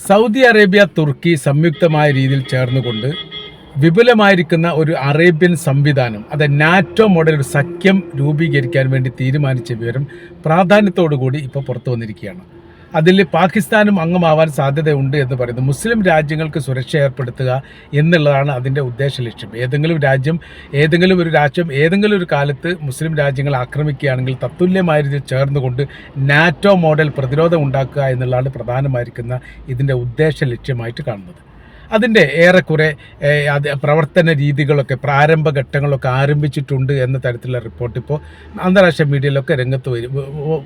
Saudi Arabia തുർക്കി സംയുക്തമായ രീതിയിൽ ചേർന്നുകൊണ്ട് വിപുലമായിരിക്കുന്ന ഒരു അറേബ്യൻ സംവിധാനം, അത് നാറ്റോ മോഡൽ ഒരു സഖ്യം രൂപീകരിക്കാൻ വേണ്ടി തീരുമാനിച്ച വിവരം പ്രാധാന്യത്തോടുകൂടി ഇപ്പോൾ പുറത്തു വന്നിരിക്കുകയാണ്. അതിൽ പാകിസ്ഥാനും അംഗമാവാൻ സാധ്യതയുണ്ട് എന്ന് പറയുന്നു. മുസ്ലിം രാജ്യങ്ങൾക്ക് സുരക്ഷ ഏർപ്പെടുത്തുക എന്നുള്ളതാണ് അതിൻ്റെ ഉദ്ദേശ ലക്ഷ്യം. ഏതെങ്കിലും ഒരു രാജ്യം ഏതെങ്കിലും ഒരു കാലത്ത് മുസ്ലിം രാജ്യങ്ങൾ ആക്രമിക്കുകയാണെങ്കിൽ തത്തുല്യമായ രീതിയിൽ ചേർന്നുകൊണ്ട് നാറ്റോ മോഡൽ പ്രതിരോധം ഉണ്ടാക്കുക എന്നുള്ളതാണ് പ്രധാനമായിരിക്കുന്ന ഇതിൻ്റെ ഉദ്ദേശ ലക്ഷ്യമായിട്ട് കാണുന്നത്. അതിൻ്റെ ഏറെക്കുറെ പ്രവർത്തന രീതികളൊക്കെ പ്രാരംഭഘട്ടങ്ങളൊക്കെ ആരംഭിച്ചിട്ടുണ്ട് എന്ന തരത്തിലുള്ള റിപ്പോർട്ട് ഇപ്പോൾ അന്താരാഷ്ട്ര മീഡിയയിലൊക്കെ രംഗത്ത്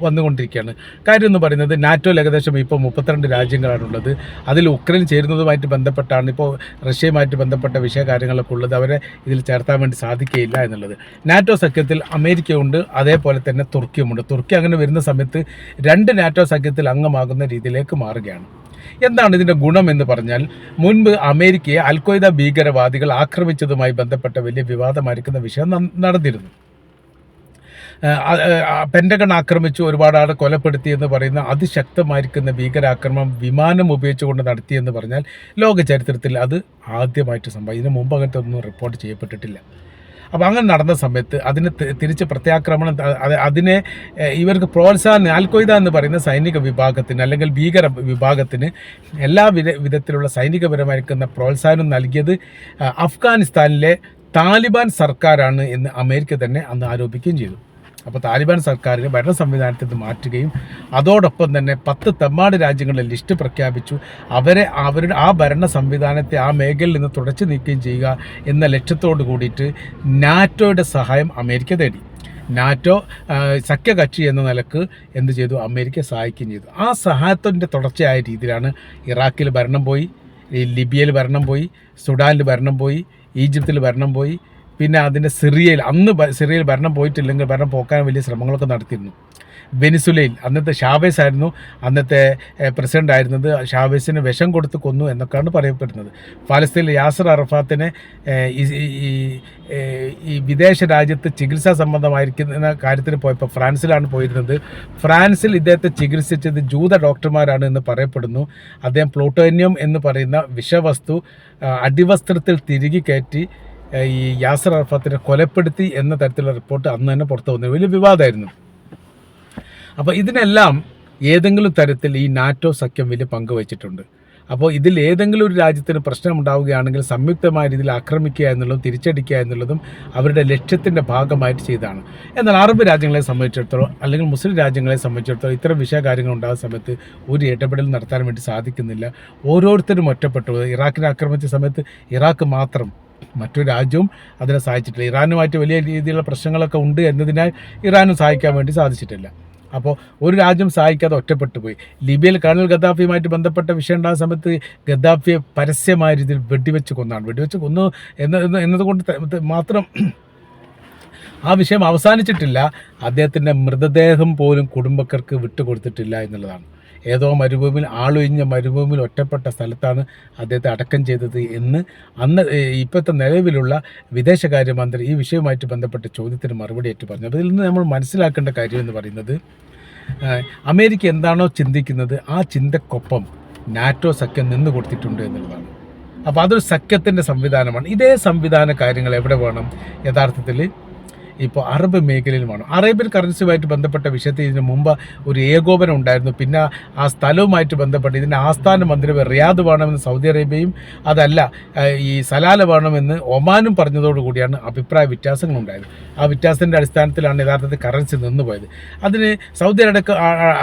വന്നുകൊണ്ടിരിക്കുകയാണ്. കാര്യം എന്ന് പറയുന്നത് നാറ്റോയിൽ ഏകദേശം ഇപ്പോൾ 32 രാജ്യങ്ങളാണുള്ളത്. അതിൽ ഉക്രൈൻ ചേരുന്നതുമായിട്ട് ബന്ധപ്പെട്ടാണ് ഇപ്പോൾ റഷ്യയുമായിട്ട് ബന്ധപ്പെട്ട വിഷയകാര്യങ്ങളൊക്കെ ഉള്ളത്. അവരെ ഇതിൽ ചേർത്താൻ വേണ്ടി സാധിക്കുകയില്ല എന്നുള്ളത്. നാറ്റോ സഖ്യത്തിൽ അമേരിക്കയുണ്ട്, അതേപോലെ തന്നെ തുർക്കിയുമുണ്ട്. തുർക്കി അങ്ങനെ വരുന്ന സമയത്ത് 2 നാറ്റോ സഖ്യത്തിൽ അംഗമാകുന്ന രീതിയിലേക്ക് മാറുകയാണ്. എന്താണ് ഇതിൻ്റെ ഗുണം എന്ന് പറഞ്ഞാൽ, മുൻപ് അമേരിക്കയെ അൽഖ്വയ്ദ ഭീകരവാദികൾ ആക്രമിച്ചതുമായി ബന്ധപ്പെട്ട വലിയ വിവാദമായിരിക്കുന്ന വിഷയം നടന്നിരുന്നു. പെൻറ്റഗൺ ആക്രമിച്ചു, ഒരുപാട് ആൾ കൊലപ്പെടുത്തി എന്ന് പറയുന്ന അതിശക്തമായിരിക്കുന്ന ഭീകരാക്രമണം വിമാനം ഉപയോഗിച്ചുകൊണ്ട് നടത്തിയെന്ന് പറഞ്ഞാൽ ലോക ചരിത്രത്തിൽ അത് ആദ്യമായിട്ട് സംഭവം. ഇതിനു മുമ്പ് അങ്ങനത്തെ ഒന്നും റിപ്പോർട്ട് ചെയ്യപ്പെട്ടിട്ടില്ല. അപ്പോൾ അങ്ങനെ നടന്ന സമയത്ത് അതിന് തിരിച്ച് പ്രത്യാക്രമണം, അതിനെ ഇവർക്ക് പ്രോത്സാഹനം, അൽഖ്വയ്ദ എന്ന് പറയുന്ന സൈനിക വിഭാഗത്തിന് അല്ലെങ്കിൽ ഭീകര വിഭാഗത്തിന് എല്ലാ വിധത്തിലുള്ള സൈനികപരമായിരിക്കുന്ന പ്രോത്സാഹനം നൽകിയത് അഫ്ഗാനിസ്ഥാനിലെ താലിബാൻ സർക്കാരാണ് എന്ന് അമേരിക്ക തന്നെ അന്ന് ആരോപിക്കുകയും ചെയ്തു. അപ്പോൾ താലിബാൻ സർക്കാരിന് ഭരണ സംവിധാനത്തിൽ നിന്ന് മാറ്റുകയും അതോടൊപ്പം തന്നെ 10 തെമ്മാടി രാജ്യങ്ങളുടെ ലിസ്റ്റ് പ്രഖ്യാപിച്ചു. അവരുടെ ആ ഭരണ സംവിധാനത്തെ ആ മേഖലയിൽ നിന്ന് തുടച്ചു നീക്കുകയും ചെയ്യുക എന്ന ലക്ഷ്യത്തോട് കൂടിയിട്ട് നാറ്റോയുടെ സഹായം അമേരിക്ക തേടി. നാറ്റോ സഖ്യകക്ഷി എന്ന നിലക്ക് എന്ത് ചെയ്തു? അമേരിക്ക സഹായിക്കുകയും ചെയ്തു. ആ സഹായത്തിൻ്റെ തുടർച്ചയായ രീതിയിലാണ് ഇറാഖിൽ ഭരണം പോയി, ലിബിയയിൽ ഭരണം പോയി, സുഡാനിൽ ഭരണം പോയി, ഈജിപ്തിൽ ഭരണം പോയി, പിന്നെ അതിൻ്റെ സിറിയയിൽ ഭരണം പോയിട്ടില്ലെങ്കിൽ ഭരണം പോക്കാൻ വലിയ ശ്രമങ്ങളൊക്കെ നടത്തിയിരുന്നു. വെനിസുലയിൽ അന്നത്തെ ഷാവേസ് ആയിരുന്നു അന്നത്തെ പ്രസിഡന്റ് ആയിരുന്നത്. ഷാവേസിന് വിഷം കൊടുത്ത് കൊന്നു എന്നൊക്കെയാണ് പറയപ്പെടുന്നത്. ഫലസ്തീനിൽ യാസർ അറഫാത്തിനെ ഈ വിദേശ രാജ്യത്ത് ചികിത്സാ സംബന്ധമായിരിക്കുന്ന കാര്യത്തിന് പോയപ്പോൾ ഫ്രാൻസിലാണ് പോയിരുന്നത്. ഫ്രാൻസിൽ ഇദ്ദേഹത്തെ ചികിത്സിച്ചത് ജൂത ഡോക്ടർമാരാണ് എന്ന് പറയപ്പെടുന്നു. അദ്ദേഹം പ്ലൂട്ടോനിയം എന്ന് പറയുന്ന വിഷവസ്തു അടിവസ്ത്രത്തിൽ തിരികെ കയറ്റി ഈ യാസർ അറഫാത്തിനെ കൊലപ്പെടുത്തി എന്ന തരത്തിലുള്ള റിപ്പോർട്ട് അന്ന് തന്നെ പുറത്തു വന്നത് വലിയ വിവാദമായിരുന്നു. അപ്പോൾ ഇതിനെല്ലാം ഏതെങ്കിലും തരത്തിൽ ഈ നാറ്റോ സഖ്യം വലിയ പങ്ക് വഹിച്ചിട്ടുണ്ട്. അപ്പോൾ ഇതിൽ ഏതെങ്കിലും ഒരു രാജ്യത്തിന് പ്രശ്നമുണ്ടാവുകയാണെങ്കിൽ സംയുക്തമായ രീതിയിൽ ആക്രമിക്കുക എന്നുള്ളതും തിരിച്ചടിക്കുക എന്നുള്ളതും അവരുടെ ലക്ഷ്യത്തിൻ്റെ ഭാഗമായിട്ട് ചെയ്തതാണ്. എന്നാൽ അറബ് രാജ്യങ്ങളെ സംബന്ധിച്ചിടത്തോളം അല്ലെങ്കിൽ മുസ്ലിം രാജ്യങ്ങളെ സംബന്ധിച്ചിടത്തോളം ഇത്തരം വിഷയകാര്യങ്ങൾ ഉണ്ടാകുന്ന സമയത്ത് ഒരു ഇടപെടൽ നടത്താൻ വേണ്ടി സാധിക്കുന്നില്ല. ഓരോരുത്തരും ഒറ്റപ്പെട്ടു. ഇറാഖിനെ ആക്രമിച്ച സമയത്ത് ഇറാഖ് മാത്രം, മറ്റൊരു രാജ്യവും അതിനെ സഹായിച്ചിട്ടില്ല. ഇറാനുമായിട്ട് വലിയ രീതിയിലുള്ള പ്രശ്നങ്ങളൊക്കെ ഉണ്ട് എന്നതിനാൽ ഇറാനും സഹായിക്കാൻ വേണ്ടി സാധിച്ചിട്ടില്ല. അപ്പോൾ ഒരു രാജ്യം സഹായിക്കാതെ ഒറ്റപ്പെട്ടു പോയി. ലിബിയയിൽ കേണൽ ഗദ്ദാഫിയുമായിട്ട് ബന്ധപ്പെട്ട വിഷയം ഉണ്ടാകുന്ന സമയത്ത് ഗദ്ദാഫിയെ പരസ്യമായ രീതിയിൽ വെടിവെച്ച് കൊന്നു എന്നതുകൊണ്ട് മാത്രം ആ വിഷയം അവസാനിച്ചിട്ടില്ല. അദ്ദേഹത്തിൻ്റെ മൃതദേഹം പോലും കുടുംബക്കാർക്ക് വിട്ടുകൊടുത്തിട്ടില്ല എന്നുള്ളതാണ്. ഏതോ മരുഭൂമിയിൽ, ആളൊഴിഞ്ഞ മരുഭൂമിയിൽ ഒറ്റപ്പെട്ട സ്ഥലത്താണ് അദ്ദേഹത്തെ അടക്കം ചെയ്തത് എന്ന് അന്ന് ഇപ്പോഴത്തെ നിലവിലുള്ള വിദേശകാര്യമന്ത്രി ഈ വിഷയവുമായിട്ട് ബന്ധപ്പെട്ട ചോദ്യത്തിന് മറുപടിയായിട്ട് പറഞ്ഞു. അപ്പോൾ ഇതിൽ നിന്ന് നമ്മൾ മനസ്സിലാക്കേണ്ട കാര്യം എന്ന് പറയുന്നത്, അമേരിക്ക എന്താണോ ചിന്തിക്കുന്നത് ആ ചിന്തക്കൊപ്പം നാറ്റോ സഖ്യം നിന്ന് കൊടുത്തിട്ടുണ്ട് എന്നുള്ളതാണ്. അപ്പോൾ അതൊരു സഖ്യത്തിൻ്റെ സംവിധാനമാണ്. ഇതേ സംവിധാന കാര്യങ്ങൾ എവിടെ വേണം? യഥാർത്ഥത്തിൽ ഇപ്പോൾ അറബ് മേഖലയിൽ വേണം. അറേബ്യൻ കറൻസിയുമായിട്ട് ബന്ധപ്പെട്ട വിഷയത്തിൽ ഇതിന് മുമ്പ് ഒരു ഏകോപനം ഉണ്ടായിരുന്നു. പിന്നെ ആ സ്ഥലവുമായിട്ട് ബന്ധപ്പെട്ട് ഇതിൻ്റെ ആസ്ഥാന മന്ദിരം റിയാദ് വേണമെന്ന് സൗദി അറേബ്യയും, അതല്ല ഈ സലാല വേണമെന്ന് ഒമാനും പറഞ്ഞതോടുകൂടിയാണ് അഭിപ്രായ വ്യത്യാസങ്ങളുണ്ടായത്. ആ വ്യത്യാസത്തിൻ്റെ അടിസ്ഥാനത്തിലാണ് യഥാർത്ഥത്തിൽ കറൻസി നിന്നുപോയത്. അതിന് സൗദി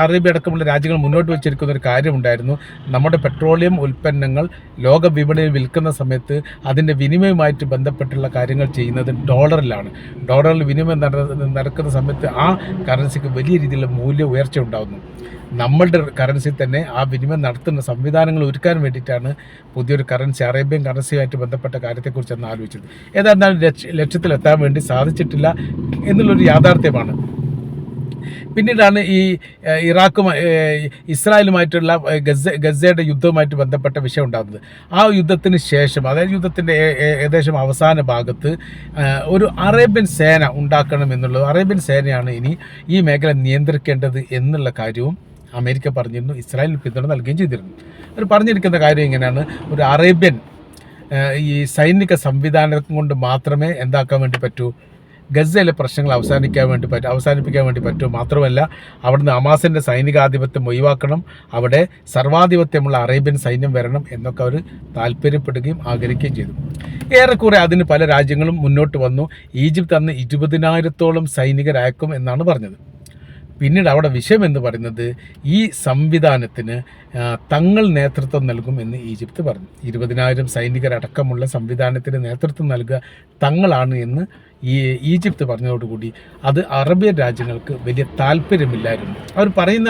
അറേബ്യ അടക്കമുള്ള രാജ്യങ്ങൾ മുന്നോട്ട് വെച്ചിരിക്കുന്ന ഒരു കാര്യമുണ്ടായിരുന്നു. നമ്മുടെ പെട്രോളിയം ഉൽപ്പന്നങ്ങൾ ലോക വിപണിയിൽ വിൽക്കുന്ന സമയത്ത് അതിൻ്റെ വിനിമയവുമായിട്ട് ബന്ധപ്പെട്ടുള്ള കാര്യങ്ങൾ ചെയ്യുന്നത് ഡോളറിലാണ്. ഡോളറിൽ വിനിമയം നടക്കുന്ന സമയത്ത് ആ കറൻസിക്ക് വലിയ രീതിയിലുള്ള മൂല്യ ഉയർച്ച ഉണ്ടാകുന്നു. നമ്മളുടെ കറൻസി തന്നെ ആ വിനിമയം നടത്തുന്ന സംവിധാനങ്ങൾ ഒരുക്കാൻ വേണ്ടിയിട്ടാണ് പുതിയൊരു കറൻസി, അറേബ്യൻ കറൻസിയുമായിട്ട് ബന്ധപ്പെട്ട കാര്യത്തെക്കുറിച്ച് അന്ന് ആലോചിച്ചത്. ഏതായിരുന്നാലും ലക്ഷ്യത്തിലെത്താൻ വേണ്ടി സാധിച്ചിട്ടില്ല എന്നുള്ളൊരു യാഥാർത്ഥ്യമാണ്. പിന്നീടാണ് ഈ ഇസ്രായേലുമായിട്ടുള്ള ഗസയുടെ യുദ്ധവുമായിട്ട് ബന്ധപ്പെട്ട വിഷയം ഉണ്ടാകുന്നത്. ആ യുദ്ധത്തിന് ശേഷം, അതായത് യുദ്ധത്തിൻ്റെ ഏകദേശം അവസാന ഭാഗത്ത് ഒരു അറേബ്യൻ സേന ഉണ്ടാക്കണം എന്നുള്ളത്, അറേബ്യൻ സേനയാണ് ഇനി ഈ മേഖല നിയന്ത്രിക്കേണ്ടത് എന്നുള്ള കാര്യവും അമേരിക്ക പറഞ്ഞിരുന്നു, ഇസ്രായേലിന് പിന്തുണ നൽകുകയും ചെയ്തിരുന്നു. അവർ പറഞ്ഞിരിക്കുന്ന കാര്യം ഇങ്ങനെയാണ്: ഒരു അറേബ്യൻ ഈ സൈനിക സംവിധാനം കൊണ്ട് മാത്രമേ എന്താക്കാൻ വേണ്ടി പറ്റൂ, ഗസയിലെ പ്രശ്നങ്ങൾ അവസാനിപ്പിക്കാൻ വേണ്ടി പറ്റൂ. മാത്രമല്ല, അവിടുന്ന് ഹമാസിൻ്റെ സൈനികാധിപത്യം ഒഴിവാക്കണം, അവിടെ സർവാധിപത്യമുള്ള അറേബ്യൻ സൈന്യം വരണം എന്നൊക്കെ അവർ താല്പര്യപ്പെടുകയും ആഗ്രഹിക്കുകയും ചെയ്തു. ഏറെക്കുറെ അതിന് പല രാജ്യങ്ങളും മുന്നോട്ട് വന്നു. ഈജിപ്ത് അന്ന് 20,000-ഓളം സൈനികരയക്കും എന്നാണ് പറഞ്ഞത്. പിന്നീട് അവിടെ വിഷയം എന്ന് പറയുന്നത്, ഈ സംവിധാനത്തിന് തങ്ങൾ നേതൃത്വം നൽകും എന്ന് ഈജിപ്ത് പറഞ്ഞു. 20,000 സൈനികരടക്കമുള്ള സംവിധാനത്തിന് നേതൃത്വം നൽകുക തങ്ങളാണ് എന്ന് ഈജിപ്ത് പറഞ്ഞതോടുകൂടി അത് അറേബ്യൻ രാജ്യങ്ങൾക്ക് വലിയ താല്പര്യമില്ലായിരുന്നു. അവരത് പറയും,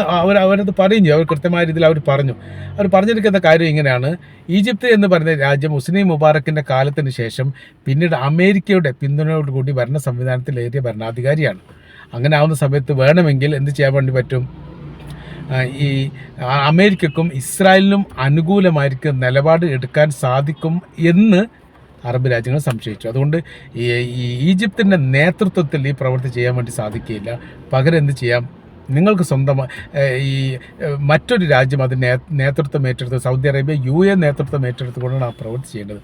അവർ കൃത്യമായ രീതിയിൽ അവർ പറഞ്ഞിരിക്കുന്ന കാര്യം ഇങ്ങനെയാണ്: ഈജിപ്ത് എന്ന് പറയുന്ന രാജ്യം ഹുസ്നി മുബാറക്കിൻ്റെ കാലത്തിന് ശേഷം പിന്നീട് അമേരിക്കയുടെ പിന്തുണയോടുകൂടി ഭരണ സംവിധാനത്തിലേറിയ ഭരണാധികാരിയാണ്. അങ്ങനെ ആവുന്ന സമയത്ത് വേണമെങ്കിൽ എന്ത് ചെയ്യാൻ വേണ്ടി പറ്റും, ഈ അമേരിക്കക്കും ഇസ്രായേലിനും അനുകൂലമായിരിക്കും നിലപാട് എടുക്കാൻ സാധിക്കും എന്ന് അറബ് രാജ്യങ്ങൾ സംശയിച്ചു. അതുകൊണ്ട് ഈ ഈജിപ്തിൻ്റെ നേതൃത്വത്തിൽ ഈ പ്രവൃത്തി ചെയ്യാൻ വേണ്ടി സാധിക്കുകയില്ല. പകരം എന്ത് ചെയ്യാം, നിങ്ങൾക്ക് സ്വന്തമായി ഈ മറ്റൊരു രാജ്യം അതിന് നേതൃത്വം ഏറ്റെടുത്ത്, സൗദി അറേബ്യ UAE നേതൃത്വം ഏറ്റെടുത്തുകൊണ്ടാണ് ആ പ്രവൃത്തി ചെയ്യേണ്ടത്.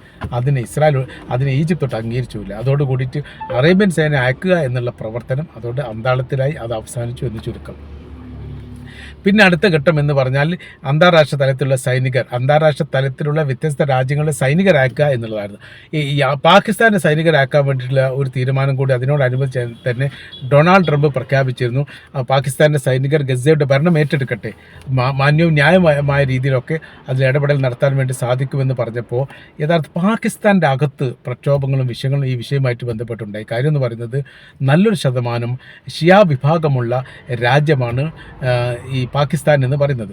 അതിനെ ഈജിപ്തൊട്ട് അംഗീകരിച്ചില്ല. അതോടുകൂടിയിട്ട് അറേബ്യൻ സേന അയക്കുക എന്നുള്ള പ്രവർത്തനം അതോടെ അന്താളത്തിലായി, അത് അവസാനിച്ചു എന്ന് ചുരുക്കം. പിന്നെ അടുത്ത ഘട്ടം എന്ന് പറഞ്ഞാൽ അന്താരാഷ്ട്ര തലത്തിലുള്ള വ്യത്യസ്ത രാജ്യങ്ങളുടെ സൈനികരാക്കുക എന്നുള്ളതായിരുന്നു. ഈ പാകിസ്ഥാൻ്റെ സൈനികരാക്കാൻ വേണ്ടിയിട്ടുള്ള ഒരു തീരുമാനം കൂടി അതിനോടനുബന്ധിച്ച് തന്നെ ഡൊണാൾഡ് ട്രംപ് പ്രഖ്യാപിച്ചിരുന്നു. പാകിസ്ഥാൻ്റെ സൈനികർ ഗസയുടെ ഭരണം ഏറ്റെടുക്കട്ടെ, മാന്യവും ന്യായമായ രീതിയിലൊക്കെ അതിൽ ഇടപെടൽ നടത്താൻ വേണ്ടി സാധിക്കുമെന്ന് പറഞ്ഞപ്പോൾ യഥാർത്ഥ പാകിസ്ഥാൻ്റെ അകത്ത് പ്രക്ഷോഭങ്ങളും വിഷയങ്ങളും ഈ വിഷയമായിട്ട് ബന്ധപ്പെട്ടുണ്ടായി. കാര്യം എന്ന് പറയുന്നത്, നല്ലൊരു ശതമാനം ഷിയ വിഭാഗമുള്ള രാജ്യമാണ് ഈ പാകിസ്ഥാൻ എന്ന് പറയുന്നത്.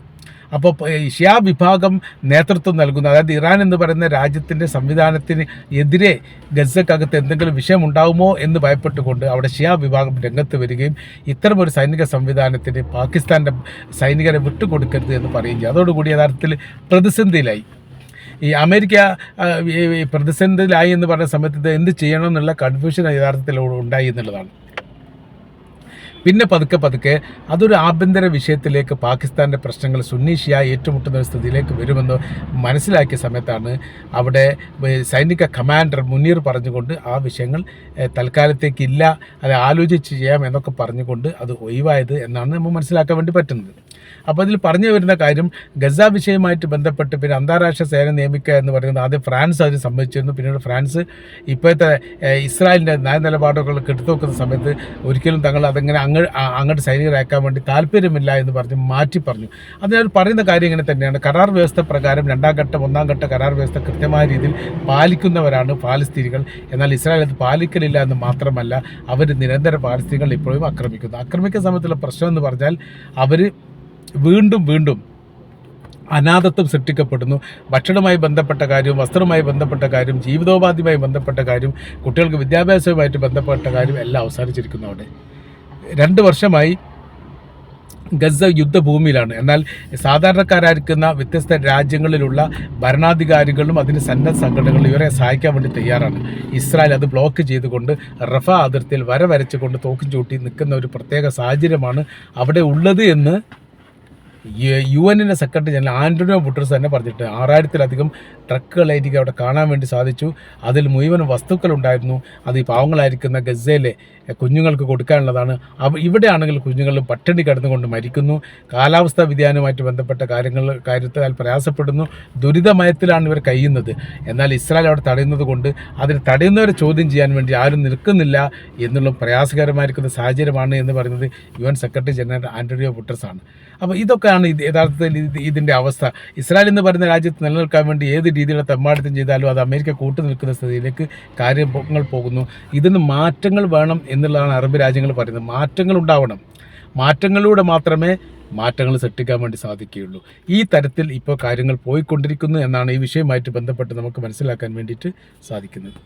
അപ്പോൾ ഷിയ വിഭാഗം നേതൃത്വം നൽകുന്ന, അതായത് ഇറാൻ എന്ന് പറയുന്ന രാജ്യത്തിൻ്റെ സംവിധാനത്തിന് എതിരെ ഗസക്കകത്ത് എന്തെങ്കിലും വിഷയമുണ്ടാകുമോ എന്ന് ഭയപ്പെട്ടുകൊണ്ട് അവിടെ ഷിയ വിഭാഗം രംഗത്ത് വരികയും ഇത്തരമൊരു സൈനിക സംവിധാനത്തിന് പാകിസ്ഥാൻ്റെ സൈനികരെ വിട്ടുകൊടുക്കരുത് എന്ന് പറയുകയും ചെയ്യും. അതോടുകൂടി യഥാർത്ഥത്തിൽ പ്രതിസന്ധിയിലായി. ഈ അമേരിക്ക പ്രതിസന്ധിയിലായി എന്ന് പറഞ്ഞ സമയത്ത് ഇത് എന്ത് ചെയ്യണം എന്നുള്ള കൺഫ്യൂഷൻ യഥാർത്ഥത്തിൽ ഉണ്ടായി എന്നുള്ളതാണ്. പിന്നെ പതുക്കെ അതൊരു ആഭ്യന്തര വിഷയത്തിലേക്ക്, പാകിസ്ഥാൻ്റെ പ്രശ്നങ്ങൾ സുന്നി ഷിയ ഏറ്റുമുട്ടുന്ന ഒരു സ്ഥിതിയിലേക്ക് വരുമെന്ന് മനസ്സിലാക്കിയ സമയത്താണ് അവിടെ സൈനിക കമാൻഡർ മുനീർ പറഞ്ഞുകൊണ്ട് ആ വിഷയങ്ങൾ തൽക്കാലത്തേക്കില്ല, അത് ആലോചിച്ച് ചെയ്യാം എന്നൊക്കെ പറഞ്ഞുകൊണ്ട് അത് ഒഴിവായത് എന്നാണ് നമ്മൾ മനസ്സിലാക്കാൻ വേണ്ടി പറ്റുന്നത്. അപ്പോൾ അതിൽ പറഞ്ഞു വരുന്ന കാര്യം, ഗസ വിഷയമായിട്ട് ബന്ധപ്പെട്ട് പിന്നെ അന്താരാഷ്ട്ര സേന നിയമിക്കുക എന്ന് പറയുന്നത് ആദ്യം ഫ്രാൻസ് അതിന് സമ്മതിച്ചിരുന്നു. പിന്നീട് ഫ്രാൻസ് ഇപ്പോഴത്തെ ഇസ്രായേലിൻ്റെ നയനിലപാടുകൾ എടുത്തുനോക്കുന്ന സമയത്ത് ഒരിക്കലും തങ്ങൾ അതങ്ങനെ അങ്ങോട്ട് സൈനികരയക്കാൻ വേണ്ടി താല്പര്യമില്ല എന്ന് പറഞ്ഞ് മാറ്റി പറഞ്ഞു. അതിനവർ പറയുന്ന കാര്യം ഇങ്ങനെ തന്നെയാണ്: കരാർ വ്യവസ്ഥ പ്രകാരം 2ാം ഘട്ട 1ാം ഘട്ട കരാർ വ്യവസ്ഥ കൃത്യമായ രീതിയിൽ പാലിക്കുന്നവരാണ് പാലസ്തീനികൾ. എന്നാൽ ഇസ്രായേൽ അത് പാലിക്കലില്ല എന്ന് മാത്രമല്ല, അവർ നിരന്തരം പാലസ്തീനികൾ ഇപ്പോഴും ആക്രമിക്കുന്ന സമയത്തുള്ള പ്രശ്നം എന്ന് പറഞ്ഞാൽ അവർ വീണ്ടും അനാഥത്വം സൃഷ്ടിക്കപ്പെടുന്നു. ഭക്ഷണവുമായി ബന്ധപ്പെട്ട കാര്യം, വസ്ത്രവുമായി ബന്ധപ്പെട്ട കാര്യം, ജീവിതോപാധിയുമായി ബന്ധപ്പെട്ട കാര്യം, കുട്ടികൾക്ക് വിദ്യാഭ്യാസവുമായിട്ട് ബന്ധപ്പെട്ട കാര്യം എല്ലാം അവസാനിച്ചിരിക്കുന്നു. അവിടെ 2 വർഷമായി ഗസ യുദ്ധഭൂമിയിലാണ്. എന്നാൽ സാധാരണക്കാരായിരിക്കുന്ന വ്യത്യസ്ത രാജ്യങ്ങളിലുള്ള ഭരണാധികാരികളും അതിന് സന്നദ്ധ സംഘടനകളും ഇവരെ സഹായിക്കാൻ വേണ്ടി തയ്യാറാണ്. ഇസ്രായേൽ അത് ബ്ലോക്ക് ചെയ്തുകൊണ്ട് റഫ അതിർത്തിയിൽ വരച്ചുകൊണ്ട് തോക്കും ചൂട്ടി നിൽക്കുന്ന ഒരു പ്രത്യേക സാഹചര്യമാണ് അവിടെ ഉള്ളത് എന്ന് UN secretary general Antonio Guterres തന്നെ പറഞ്ഞിട്ട് 6000-ലധികം ട്രക്കുകളായിരിക്കും അവിടെ കാണാൻ വേണ്ടി സാധിച്ചു. അതിൽ മുഴുവനും വസ്തുക്കളുണ്ടായിരുന്നു. അത് ഈ പാവങ്ങളായിരിക്കുന്ന ഗസയിലെ കുഞ്ഞുങ്ങൾക്ക് കൊടുക്കാനുള്ളതാണ്. ഇവിടെയാണെങ്കിൽ കുഞ്ഞുങ്ങൾ പട്ടിണി കിടന്നുകൊണ്ട് മരിക്കുന്നു. കാലാവസ്ഥാ വ്യതിയാനവുമായിട്ട് ബന്ധപ്പെട്ട കാര്യത്താൽ പ്രയാസപ്പെടുന്നു. ദുരിതമയത്തിലാണ് ഇവർ കഴിയുന്നത്. എന്നാൽ ഇസ്രായേൽ അവിടെ തടയുന്നത് കൊണ്ട് അതിന് തടയുന്നവരെ ചോദ്യം ചെയ്യാൻ വേണ്ടി ആരും നിൽക്കുന്നില്ല എന്നുള്ള പ്രയാസകരമായിരിക്കുന്ന സാഹചര്യമാണ് എന്ന് പറയുന്നത് UN secretary general Antonio Guterres ആണ്. അപ്പോൾ ഇതൊക്കെയാണ് യഥാർത്ഥത്തിൽ ഇതിൻ്റെ അവസ്ഥ. ഇസ്രായേൽ എന്ന് പറയുന്ന രാജ്യത്ത് നിലനിൽക്കാൻ വേണ്ടി ഏത് രീതിയിലുള്ള തെമ്മാടിത്തം ചെയ്താലും അത് അമേരിക്ക കൂട്ടു നിൽക്കുന്ന സ്ഥിതിയിലേക്ക് കാര്യങ്ങൾ പോകുന്നു. ഇതിന് മാറ്റങ്ങൾ വേണം എന്നുള്ളതാണ് അറബ് രാജ്യങ്ങൾ പറയുന്നത്. മാറ്റങ്ങൾ ഉണ്ടാവണം. മാറ്റങ്ങളിലൂടെ മാത്രമേ മാറ്റങ്ങൾ സൃഷ്ടിക്കാൻ വേണ്ടി സാധിക്കുകയുള്ളൂ. ഈ തരത്തിൽ ഇപ്പോൾ കാര്യങ്ങൾ പോയിക്കൊണ്ടിരിക്കുന്നു എന്നാണ് ഈ വിഷയവുമായിട്ട് ബന്ധപ്പെട്ട് നമുക്ക് മനസ്സിലാക്കാൻ വേണ്ടിയിട്ട് സാധിക്കുന്നത്.